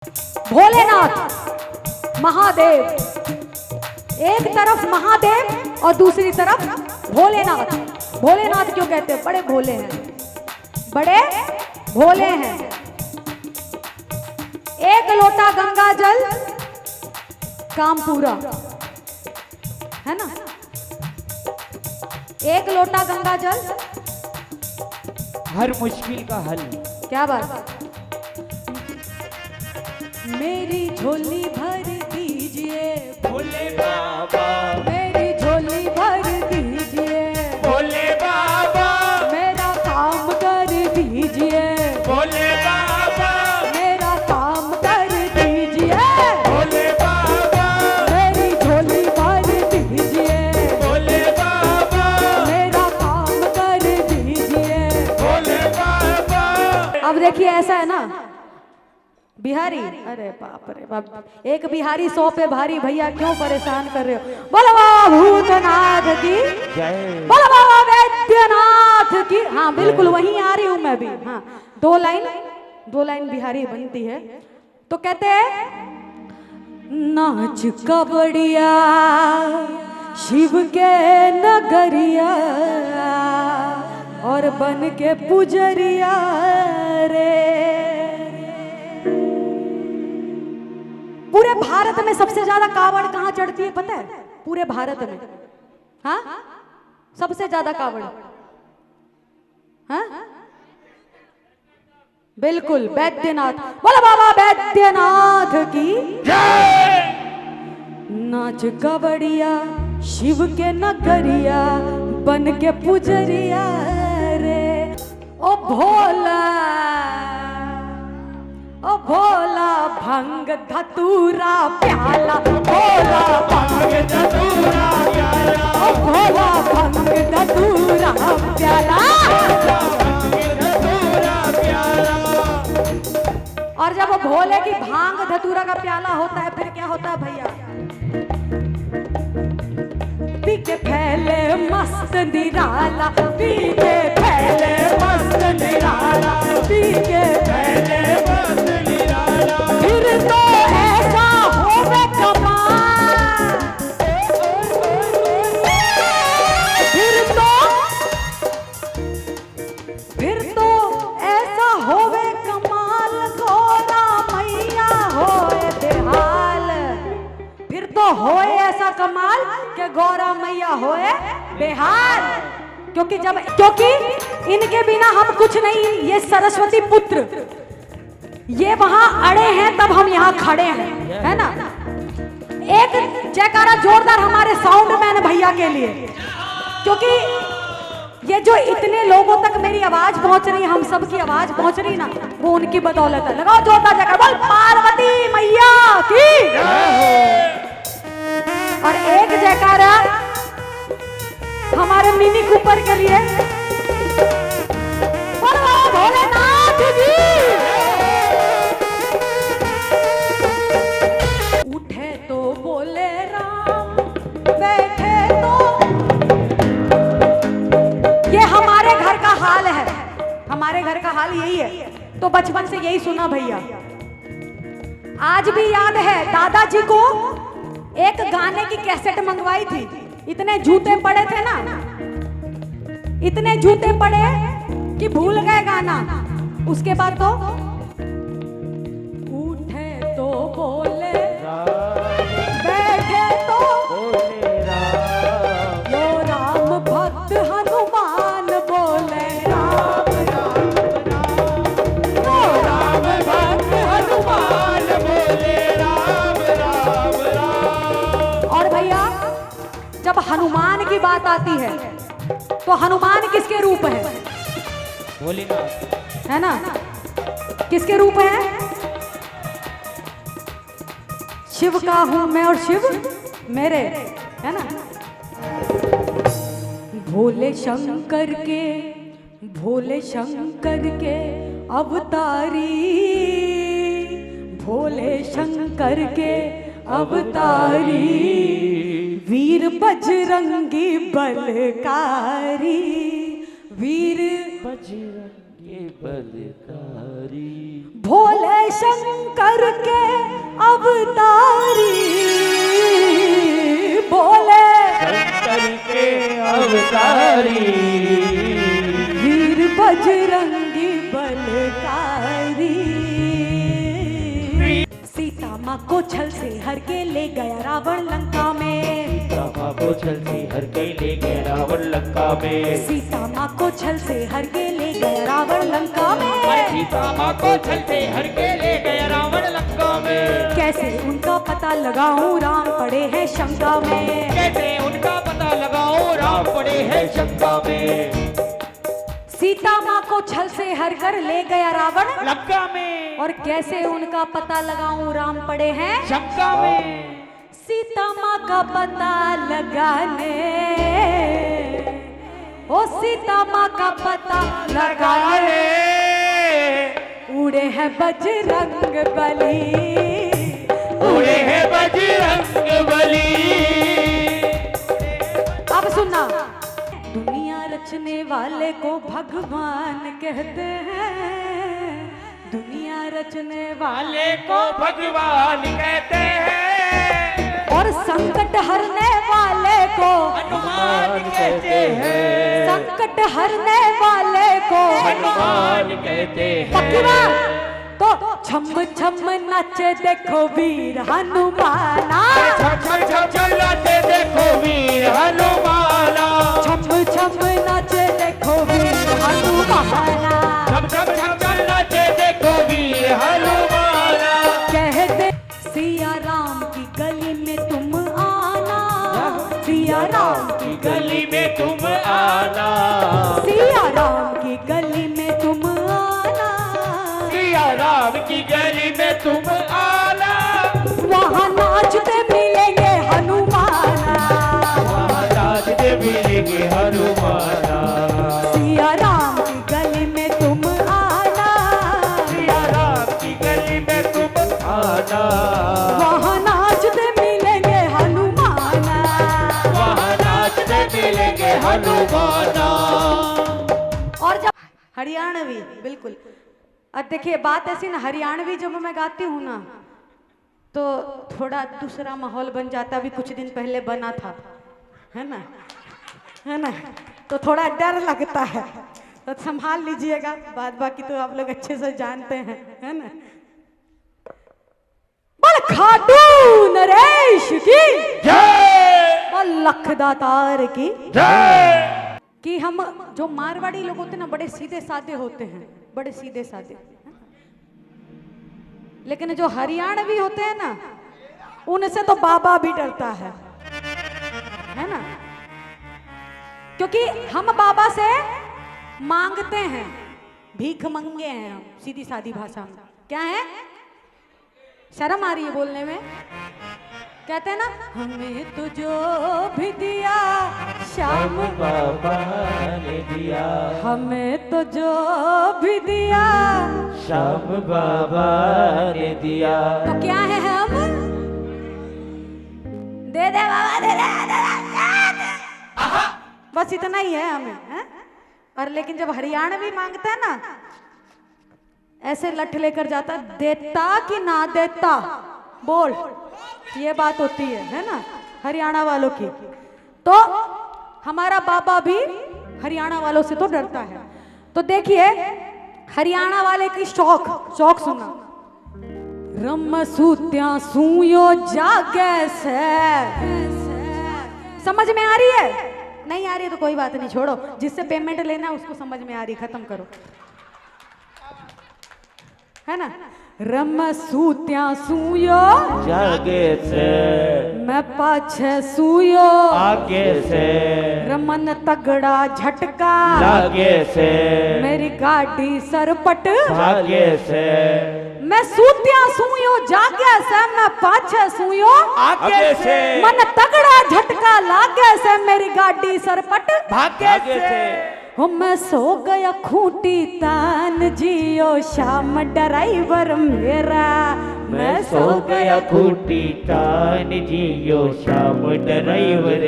भोलेनाथ महादेव, एक तरफ महादेव और दूसरी तरफ भोलेनाथ। भोलेनाथ क्यों कहते हैं? बड़े भोले हैं, बड़े भोले हैं। एक लोटा गंगा जल काम पूरा, है ना? एक लोटा गंगा जल हर मुश्किल का हल। क्या बात? मेरी झोली भर दीजिए भोले बाबा, मेरी झोली भर दीजिए भोले बाबा, मेरा काम कर दीजिए भोले बाबा, मेरा काम कर दीजिए भोले बाबा, मेरी झोली भर दीजिए भोले बाबा, मेरा काम कर दीजिए। भोले बाबा। अब देखिए ऐसा है ना, बिहारी, अरे बाप रे बाप, एक बिहारी 100 पे भारी। भैया क्यों परेशान कर रहे हो? बोलो बाबा भूतनाथ की जय। बोलो बाबा वैद्यनाथ की। हाँ बिल्कुल वहीं आ रही हूं मैं भी। हाँ दो लाइन बिहारी बनती है। तो कहते हैं नाच कबड़िया शिव के नगरिया और बन के पुजरिया रे। पूरे भारत में सबसे ज्यादा कावड़ कहाँ चढ़ती है पता है? पूरे भारत में, हाँ सबसे ज्यादा कावड़, हाँ बिल्कुल वैद्यनाथ। बोलो बाबा वैद्यनाथ की नाच कवड़िया शिव के नगरिया बन के पुजरिया रे। ओ भोला, ओ भोला भंग धतूरा प्याला, भोला भंग धतूरा प्याला, ओ भोला भंग धतूरा प्याला। और जब वो भोले की भांग धतूरा का प्याला होता है, फिर क्या होता है भैया? पी के फैले मस्त निराला, पी के फैले मस्त निराला, पी के फैले मस्त निराला। फिर तो ऐसा होवे कमाल, फिर तो ऐसा होवे कमाल, गोरा मैया होए बेहाल। फिर तो होए ऐसा कमाल कि गौरा मैया होए बेहाल। क्योंकि इनके बिना हम कुछ नहीं। ये सरस्वती पुत्र, ये वहां अड़े हैं तब हम यहाँ खड़े हैं, है ना? एक जयकारा जोरदार हमारे साउंडमैन भैया के लिए, क्योंकि ये जो इतने लोगों तक मेरी आवाज पहुंच रही है, हम सब की आवाज पहुंच रही ना, वो उनकी बदौलत है। लगाओ जोरदार जयकारा, बोल पार्वती मैया की। और एक जयकारा हमारे मिनी कूपर के लिए, बोलो भोलेनाथ जी। उठे तो बोले राम, बैठे तो, ये हमारे घर का हाल है, हमारे घर का हाल यही है। तो बचपन से यही सुना भैया। आज भी याद है दादाजी को एक गाने की कैसेट मंगवाई थी। इतने जूते पड़े थे ना, इतने जूते पड़े कि भूल गए गाना। उसके बाद तो उठे तो बोले, बैठे तो यो राम भक्त हनुमान बोले राम राम राम, यो राम भक्त हनुमान बोले राम राम राम। और भैया जब हनुमान की बात आती है तो हनुमान किसके रूप है? भोलेनाथ, है ना? किसके रूप है? शिव का हूं मैं और शिव मेरे, है ना? भोले शंकर के अवतारी, भोले शंकर के अवतारी, वीर बजरंगी बलकारी, वीर के बलकारी भोले शंकर के अवतारी, भोले शंकर के अवतारी, वीर बजरंगी बलकारी। सीता माँ को छल से हर के ले गया रावण लंका में, रामा को छल से हर के ले गए रावण लंका में, सीता माँ को छल से हर के ले गया रावण लंका में, सीता माँ को छल से हर के ले गए रावण लंका में। कैसे उनका पता लगाऊं राम पड़े हैं शंका में, कैसे उनका पता लगाओ राम पड़े हैं शंका में, सीता माँ को छल से हर कर ले गया रावण, लंका में और कैसे उनका पता लगाऊं राम पड़े हैं शंका में। सीता माँ का पता लगाने, ओ सीता माँ का पता लगाने उड़े हैं बजरंग बली, उड़े हैं बजरंग बली। अब सुनना, दुनिया रचने वाले को भगवान कहते हैं, दुनिया रचने वाले वाले को भगवान कहते हैं, और संकट हरने वाले को हनुमान कहते हैं, संकट हरने वाले को हनुमान कहते पक्की हैं। बात। तो छम छम नाचे देखो वीर हनुमाना, छम छम छम चलाते देखो वीर हनुमाना, छम छम नाचे देखो वीर हनुमाना, छम छम छम चलाते देखो वीर हनुमाना। कहते सिया राम की गली में तुम आना, सिया राम की गली में तुम आना, सिया राम की गली में तुम आना, सिया राम की गली में तुम आना, वहाँ नाचते मिलेंगे हनुमाना, वहाँ नाचते मिलेंगे हनुमाना, सिया राम की गली में तुम आना, सिया राम की गली में तुम आना, वहाँ नाचते मिलेंगे हनुमाना। वहाँ नाचते मिलेंगे हनुमाना। और जब हरियाणवी बिल्कुल, अब देखिए बात ऐसी ना, हरियाणवी जब मैं गाती हूँ ना तो थोड़ा दूसरा माहौल बन जाता, अभी कुछ दिन पहले बना था, है ना, है ना, तो थोड़ा डर लगता है, तो संभाल लीजिएगा, बाद बाकी तो आप लोग अच्छे से जानते हैं, है ना। बोल खाटू नरेश की जय और लखदातार की जय। कि हम जो मारवाड़ी लोग होते हैं ना बड़े सीधे साधे होते हैं, बड़े सीधे साधे, लेकिन जो हरियाणवी होते हैं ना उनसे तो बाबा भी डरता है ना, क्योंकि हम बाबा से मांगते हैं, भीख मंगे हैं हम, सीधी सादी भाषा में क्या है, शर्म आ रही है बोलने में, कहते हैं ना हमें तो जो भी दिया श्याम बाबा ने दिया, हमें तो जो भी दिया, श्याम बाबा ने दिया। तो क्या है हम, दे दे बाबा दे दे, बस इतना ही है हमें, है? और लेकिन जब हरियाणवी मांगता है ना ऐसे लठ लेकर जाता, देता कि ना देता बोल, ये बात होती है ना हरियाणा वालों की। तो हमारा बाबा भी हरियाणा वालों से तो डरता है। तो देखिए हरियाणा वाले की शौक सुना, रम सूत्या सूयो जागे से, समझ में आ रही है, नहीं आ रही है तो कोई बात नहीं, छोड़ो, जिससे पेमेंट लेना है उसको समझ में आ रही, खत्म करो, है ना। रम सूत्या सूयो जागे से, मैं पाछे सूयो आगे से, रमन तगड़ा झटका लागे से, मेरी गाड़ी सरपट भागे से, मैं सूत्या सूयो जागे से, मैं पाछे सूयो आगे से, मन तगड़ा झटका लागे से, मेरी गाड़ी सरपट भागे से। हो मैं सो गया खूंटी तान जियो श्याम ड्राइवर मेरा, मैं सो गया खूंटी तान जियो श्याम ड्राइवर